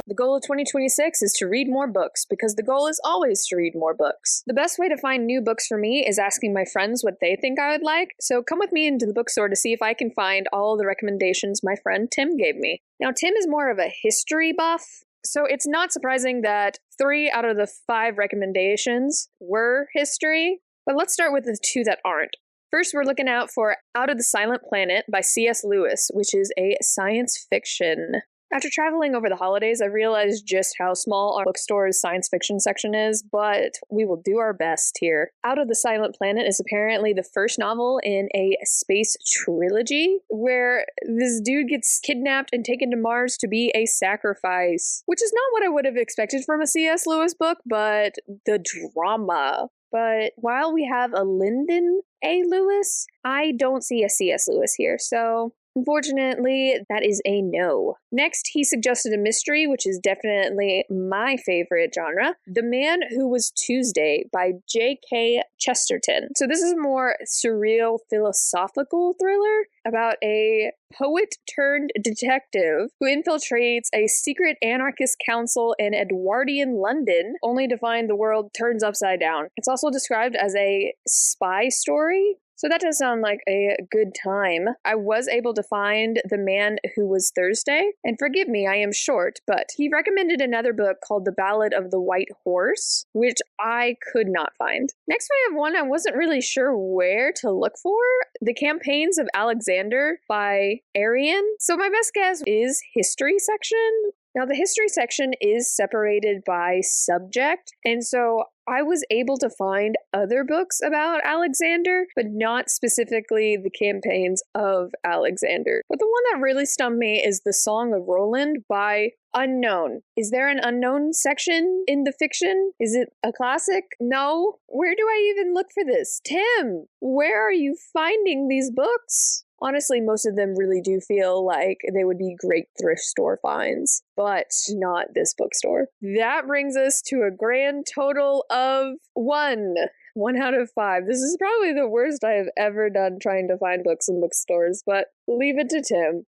The goal of 2026 is to read more books, because the goal is always to read more books. The best way to find new books for me is asking my friends what they think I would like, so come with me into the bookstore to see if I can find all the recommendations my friend Tim gave me. Now, Tim is more of a history buff, so it's not surprising that 3 out of the 5 recommendations were history, but let's start with the 2 that aren't. First, we're looking out for Out of the Silent Planet by C.S. Lewis, which is a science fiction. After traveling over the holidays, I realized just how small our bookstore's science fiction section is, but we will do our best here. Out of the Silent Planet is apparently the first novel in a space trilogy, where this dude gets kidnapped and taken to Mars to be a sacrifice, which is not what I would have expected from a C.S. Lewis book, but the drama. But while we have a Lyndon A. Lewis, I don't see a C.S. Lewis here, so unfortunately, that is a no. Next, he suggested a mystery, which is definitely my favorite genre, The Man Who Was Tuesday by J.K. Chesterton. So this is a more surreal philosophical thriller about a poet-turned-detective who infiltrates a secret anarchist council in Edwardian London, only to find the world turns upside down. It's also described as a spy story, so that does sound like a good time. I was able to find The Man Who Was Thursday, and forgive me, I am short, but he recommended another book called The Ballad of the White Horse, which I could not find. Next, we have one I wasn't really sure where to look for, The Campaigns of Alexander by Arian. So my best guess is history section. Now, the history section is separated by subject, and so I was able to find other books about Alexander, but not specifically the campaigns of Alexander. But the one that really stumped me is The Song of Roland by Unknown. Is there an unknown section in the fiction? Is it a classic? No? Where do I even look for this? Tim, where are you finding these books? Honestly, most of them really do feel like they would be great thrift store finds, but not this bookstore. That brings us to a grand total of 1. 1 out of 5. This is probably the worst I have ever done trying to find books in bookstores, but leave it to Tim.